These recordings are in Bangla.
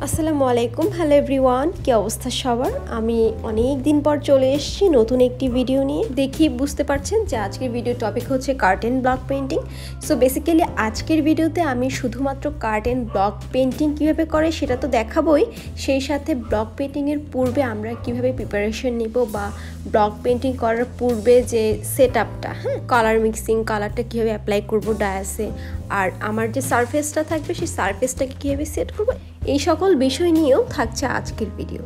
আসসালামু আলাইকুম, হ্যালো এভরিওয়ান, কি অবস্থা সবার? আমি অনেক দিন পর চলে এসেছি নতুন একটি ভিডিও নিয়ে। দেখি বুঝতে পারছেন যে আজকের ভিডিও টপিক হচ্ছে curtain block painting. So basically আজকের ভিডিওতে আমি শুধুমাত্র কার্টেন ব্লক পেইন্টিং কীভাবে করে সেটা তো দেখাবোই, সেই সাথে ব্লক পেইন্টিংয়ের পূর্বে আমরা কিভাবে প্রিপারেশন নিব বা ব্লক পেইন্টিং করার পূর্বে যে সেট আপটা, কালার মিক্সিং, কালারটা কীভাবে অ্যাপ্লাই করবো ডায়াসে, আর আমার যে সারফেসটা থাকবে সেই সারফেসটাকে কীভাবে সেট করবো, এই সকল বিষয় নিয়েও থাকছে আজকের ভিডিও।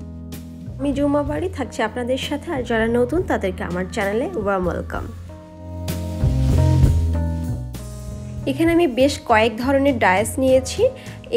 আমি জুম্মা বাড়ি থাকছি আপনাদের সাথে, আর যারা নতুন তাদেরকে আমার চ্যানেলে ওয়ার্ম ওয়েলকাম। এখানে আমি বেশ কয়েক ধরনের ডায়াস নিয়েছি।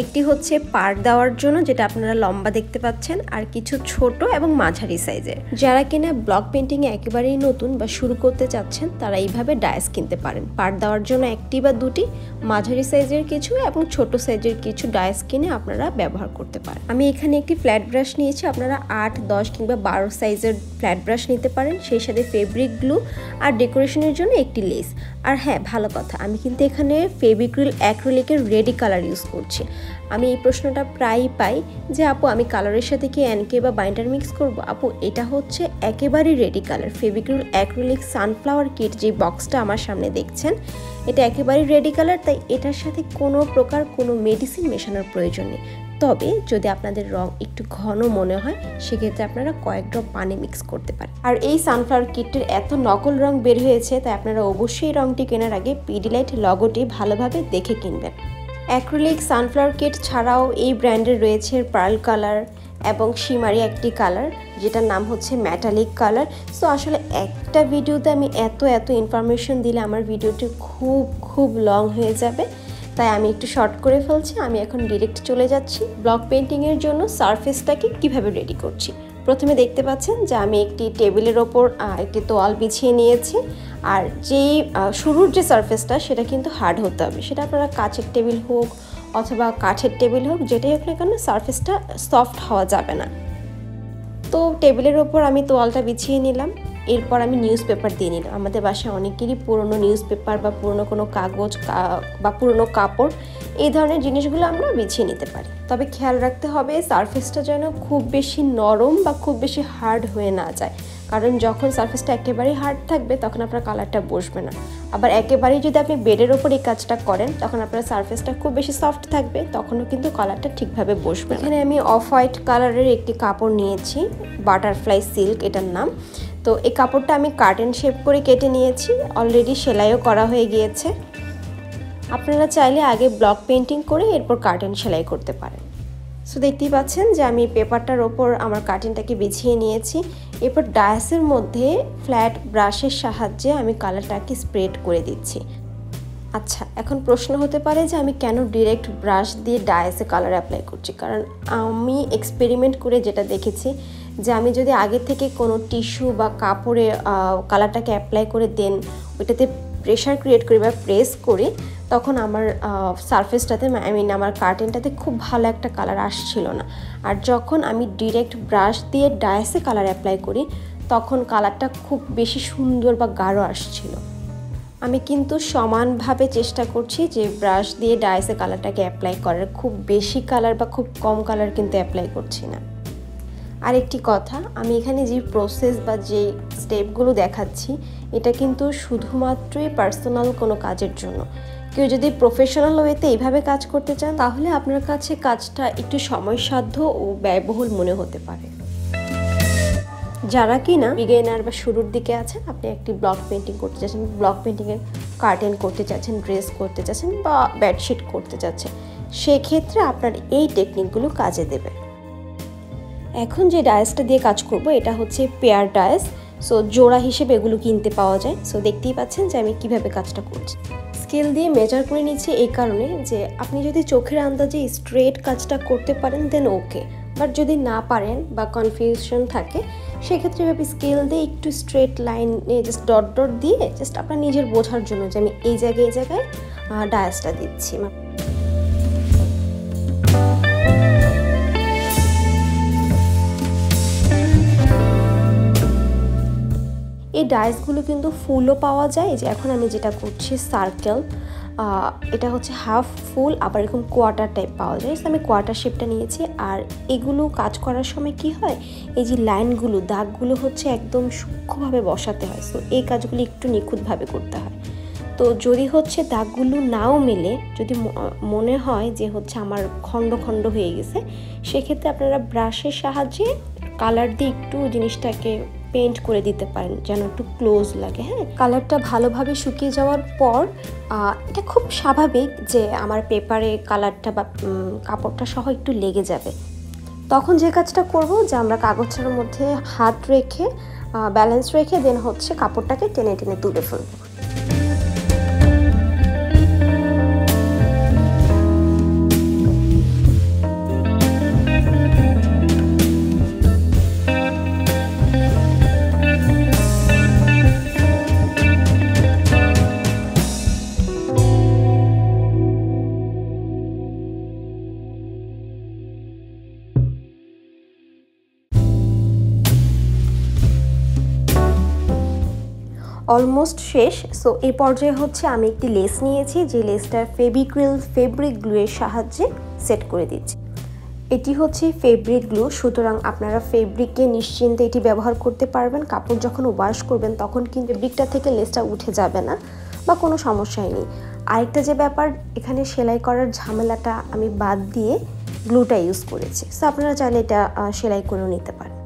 একটি হচ্ছে পার দেওয়ার জন্য, যেটা আপনারা লম্বা দেখতে পাচ্ছেন, আর কিছু ছোট এবং মাঝারি সাইজের। যারা কিনা ব্লক পেইন্টিংয়ে একেবারেই নতুন বা শুরু করতে চাচ্ছেন তারা এইভাবে ডায়াস কিনতে পারেন। পার দেওয়ার জন্য একটি বা দুটি, মাঝারি সাইজের কিছু এবং ছোট সাইজের কিছু ডায়াস কিনে আপনারা ব্যবহার করতে পারেন। আমি এখানে একটি ফ্ল্যাট ব্রাশ নিয়েছি, আপনারা 8, 10 কিংবা 12 সাইজের ফ্ল্যাট ব্রাশ নিতে পারেন। সেই সাথে ফেব্রিক গ্লু আর ডেকোরেশনের জন্য একটি লেস। আর হ্যাঁ, ভালো কথা, আমি কিন্তু এখানে ফেব্রিক্রিল অ্যাক্রিলিকের রেডি কালার ইউজ করছি। আমি এই প্রশ্নটা প্রায়ই পাই যে আপু আমি কালারের সাথে কি এনকে বা বাইন্ডার মিক্স করব। আপু এটা হচ্ছে একেবারেই রেডি কালার। ফেব্রিক্রিল অ্যাক্রিলিক সানফ্লাওয়ার কিট যে বক্সটা আমার সামনে দেখছেন, এটা একেবারেই রেডি কালার, তাই এটার সাথে কোনো প্রকার কোনো মেডিসিন মেশানোর প্রয়োজন নেই। তবে যদি আপনাদের রং একটু ঘন মনে হয় সেক্ষেত্রে আপনারা কয়েক ড্রপ পানি মিক্স করতে পারেন। আর এই সানফ্লাওয়ার কিটের এত নকল রং বের হয়েছে, তাই আপনারা অবশ্যই রংটি কেনার আগে পিডিলাইট লগোটি ভালোভাবে দেখে কিনবেন। অ্যাক্রিলিক সানফ্লাওয়ার কিট ছাড়াও এই ব্র্যান্ডের রয়েছে পার্ল কালার এবং শিমারি একটি কালার, যেটার নাম হচ্ছে মেটালিক কালার। সো আসলে একটা ভিডিওতে আমি এত ইনফরমেশন দিলে আমার ভিডিওটি খুব লং হয়ে যাবে, তাই আমি একটু শর্ট করে ফেলছি। আমি এখন ডিরেক্ট চলে যাচ্ছি ব্লক পেইন্টিংয়ের জন্য সারফেসটাকে কিভাবে রেডি করছি। প্রথমে দেখতে পাচ্ছেন যে আমি একটি টেবিলের ওপর একটি তোয়াল বিছিয়ে নিয়েছি। আর যেই শুরুর যে সারফেসটা সেটা কিন্তু হার্ড হতে হবে, সেটা আপনারা কাচের টেবিল হোক অথবা কাঠের টেবিল হোক, যেটাই হোক না কেন সারফেসটা সফট হওয়া যাবে না। তো টেবিলের ওপর আমি তোয়ালটা বিছিয়ে নিলাম। এরপর আমি নিউজ পেপার দিয়ে নিলাম। আমাদের বাসায় অনেকেরই পুরনো নিউজ পেপার বা পুরনো কোনো কাগজ বা পুরনো কাপড়, এই ধরনের জিনিসগুলো আমরা বিছিয়ে নিতে পারি। তবে খেয়াল রাখতে হবে সারফেসটা যেন খুব বেশি নরম বা খুব বেশি হার্ড হয়ে না যায়, কারণ যখন সারফেসটা একেবারেই হার্ড থাকবে তখন আপনার কালারটা বসবে না। আবার একেবারেই যদি আপনি বেডের ওপর এই কাজটা করেন তখন আপনার সারফেসটা খুব বেশি সফট থাকবে, তখনও কিন্তু কালারটা ঠিকভাবে বসবে। এখানে আমি অফ হোয়াইট কালারের একটি কাপড় নিয়েছি, বাটারফ্লাই সিল্ক এটার নাম। তো এই কাপড়টা আমি কার্টেন শেপ করে কেটে নিয়েছি, অলরেডি সেলাইও করা হয়ে গিয়েছে। আপনারা চাইলে আগে ব্লক পেইন্টিং করে এরপর কার্টেন সেলাই করতে পারেন। সো দেখতেই পাচ্ছেন যে আমি পেপারটার ওপর আমার কার্টেনটাকে বিছিয়ে নিয়েছি। এরপর ডায়াসের মধ্যে ফ্ল্যাট ব্রাশের সাহায্যে আমি কালারটাকে স্প্রেড করে দিচ্ছি। আচ্ছা, এখন প্রশ্ন হতে পারে যে আমি কেন ডিরেক্ট ব্রাশ দিয়ে ডায়াসে কালার অ্যাপ্লাই করছি। কারণ আমি এক্সপেরিমেন্ট করে যেটা দেখেছি যে আমি যদি আগে থেকে কোনো টিস্যু বা কাপড়ে কালারটাকে অ্যাপ্লাই করে দেন ওইটাতে প্রেশার ক্রিয়েট করি বা প্রেস করি, তখন আমার সারফেসটাতে আমার কার্টেনটাতে খুব ভালো একটা কালার আসছিল না। আর যখন আমি ডিরেক্ট ব্রাশ দিয়ে ডায়াসে কালার অ্যাপ্লাই করি তখন কালারটা খুব বেশি সুন্দর বা গাঢ় আসছিল। আমি কিন্তু সমানভাবে চেষ্টা করছি যে ব্রাশ দিয়ে ডায়াসে কালারটাকে অ্যাপ্লাই করার, খুব বেশি কালার বা খুব কম কালার কিন্তু অ্যাপ্লাই করছি না। আর একটি কথা, আমি এখানে যে প্রসেস বা যে স্টেপগুলো দেখাচ্ছি এটা কিন্তু শুধুমাত্রই পার্সোনাল কোনো কাজের জন্য। কেউ যদি প্রফেশনাল ওয়েতে এইভাবে কাজ করতে চান তাহলে আপনার কাছে কাজটা একটু সময়সাধ্য ও ব্যয়বহুল মনে হতে পারে। যারা কি না বিগিনার বা শুরুর দিকে আছেন, আপনি একটি ব্লক পেইন্টিং করতে চাচ্ছেন, ব্লক পেইন্টিংয়ের কার্টেন করতে চাচ্ছেন, ড্রেস করতে চাচ্ছেন বা বেডশিট করতে চাচ্ছেন, সেক্ষেত্রে আপনার এই টেকনিকগুলো কাজে দেবে। এখন যে ডায়াসটা দিয়ে কাজ করব এটা হচ্ছে পেয়ার ডায়াস। সো জোড়া হিসেবে এগুলো কিনতে পাওয়া যায়। সো দেখতেই পাচ্ছেন যে আমি কিভাবে কাজটা করছি। স্কেল দিয়ে মেজার করে নিচ্ছি এই কারণে যে আপনি যদি চোখের আন্দাজে স্ট্রেট কাজটা করতে পারেন দেন ওকে, বাট যদি না পারেন বা কনফিউশন থাকে সেক্ষেত্রে এভাবে স্কেল দিয়ে একটু স্ট্রেট লাইনে জাস্ট ডট ডট দিয়ে জাস্ট আপনার নিজের বোঝার জন্য যে আমি এই জায়গায় ডায়াসটা দিচ্ছি। এই ডায়াসগুলো কিন্তু ফুলও পাওয়া যায়। যে এখন আমি যেটা করছি সার্কেল, এটা হচ্ছে হাফ ফুল, আবার এরকম কোয়ার্টার টাইপ পাওয়া যায়। আমি কোয়ার্টার শেপটা নিয়েছি। আর এগুলো কাজ করার সময় কি হয়, এই যে লাইনগুলো, দাগগুলো হচ্ছে একদম সূক্ষ্মভাবে বসাতে হয়। সো এই কাজগুলো একটু নিখুঁতভাবে করতে হয়। তো যদি হচ্ছে দাগগুলো নাও মেলে, যদি মনে হয় যে হচ্ছে আমার খণ্ড খণ্ড হয়ে গেছে, সেক্ষেত্রে আপনারা ব্রাশের সাহায্যে কালার দিয়ে একটু জিনিসটাকে পেইন্ট করে দিতে পারেন, যেন একটু ক্লোজ লাগে। হ্যাঁ, কালারটা ভালোভাবে শুকিয়ে যাওয়ার পর এটা খুব স্বাভাবিক যে আমার পেপারে কালারটা বা কাপড়টা সহ একটু লেগে যাবে। তখন যে কাজটা করব, যে আমরা কাগজটার মধ্যে হাত রেখে ব্যালেন্স রেখে দেন হচ্ছে কাপড়টাকে টেনে টেনে তুলে ফেলবো। অলমোস্ট শেষ। সো এই পর্যায়ে হচ্ছে আমি একটি লেস নিয়েছি, যে লেসটা ফেব্রিক গ্লুয়ের সাহায্যে সেট করে দিচ্ছি। এটি হচ্ছে ফেব্রিক গ্লু, সুতরাং আপনারা ফেব্রিককে নিশ্চিন্তে এটি ব্যবহার করতে পারবেন। কাপড় যখন ওয়াশ করবেন তখন কিন্তু ফেব্রিকটা থেকে লেসটা উঠে যাবে না বা কোনো সমস্যাই নেই। আরেকটা যে ব্যাপার, এখানে সেলাই করার ঝামেলাটা আমি বাদ দিয়ে গ্লুটা ইউজ করেছি। সো আপনারা চাইলে এটা সেলাই করেও নিতে পারেন।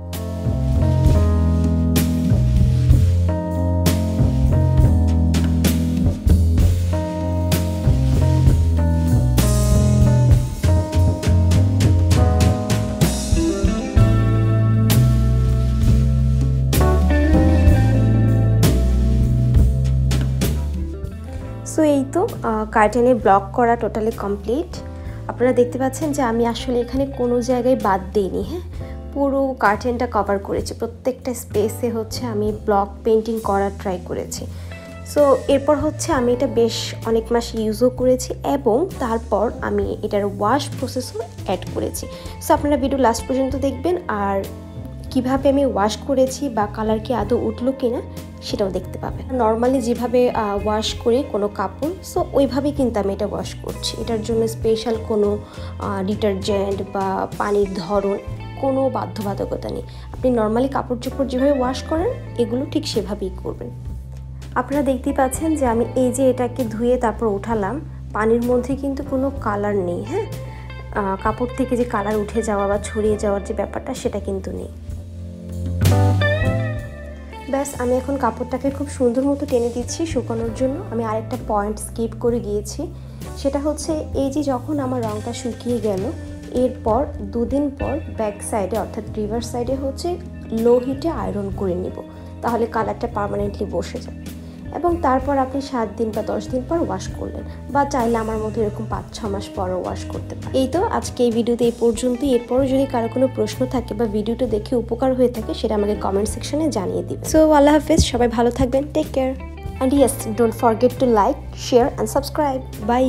সো এই তো কার্টেনে ব্লক করা টোটালি কমপ্লিট। আপনারা দেখতে পাচ্ছেন যে আমি আসলে এখানে কোনো জায়গায় বাদ দিইনি। হ্যাঁ, পুরো কার্টেনটা কভার করেছি, প্রত্যেকটা স্পেসে হচ্ছে আমি ব্লক পেইন্টিং করার ট্রাই করেছি। সো এরপর হচ্ছে আমি এটা বেশ অনেক মাস ইউজও করেছি এবং তারপর আমি এটার ওয়াশ প্রসেসও অ্যাড করেছি। সো আপনারা ভিডিও লাস্ট পর্যন্ত দেখবেন, আর কিভাবে আমি ওয়াশ করেছি বা কালার কি আদৌ উঠলো কিনা সেটাও দেখতে পাবেন। নর্মালি যেভাবে ওয়াশ করি কোনো কাপড়, সো ওইভাবেই কিন্তু আমি এটা ওয়াশ করছি। এটার জন্য স্পেশাল কোনো ডিটারজেন্ট বা পানির ধরন কোনো বাধ্যবাধকতা নেই। আপনি নর্মালি কাপড় চোপড় যেভাবে ওয়াশ করেন এগুলো ঠিক সেভাবেই করবেন। আপনারা দেখতেই পাচ্ছেন যে আমি এই যে এটাকে ধুয়ে তারপর উঠালাম, পানির মধ্যে কিন্তু কোনো কালার নেই। হ্যাঁ, কাপড় থেকে যে কালার উঠে যাওয়া বা ছড়িয়ে যাওয়ার যে ব্যাপারটা সেটা কিন্তু নেই। ব্যাস, আমি এখন কাপড়টাকে খুব সুন্দর মতো টেনে দিচ্ছি শুকানোর জন্য। আমি আরেকটা পয়েন্ট স্কিপ করে গিয়েছি, সেটা হচ্ছে এই যে যখন আমার রঙটা শুকিয়ে গেল, এরপর 2 দিন পর ব্যাক সাইডে অর্থাৎ রিভার্স সাইডে হচ্ছে লো হিটে আয়রন করে নিব, তাহলে কালারটা পার্মানেন্টলি বসে যাবে। এবং তারপর আপনি 7 দিন বা 10 দিন পর ওয়াশ করলেন, বা চাইলে আমার মতো এরকম 5-6 মাস পরও ওয়াশ করতে পারেন। এই তো আজকে এই ভিডিওতে এই পর্যন্তই। এরপরও যদি কারো কোনো প্রশ্ন থাকে বা ভিডিওটা দেখে উপকার হয়ে থাকে, সেটা আমাকে কমেন্ট সেকশনে জানিয়ে দিবেন। সো আল্লাহ হাফেজ, সবাই ভালো থাকবেন, take care, and yes, don't forget to like, share and subscribe. By.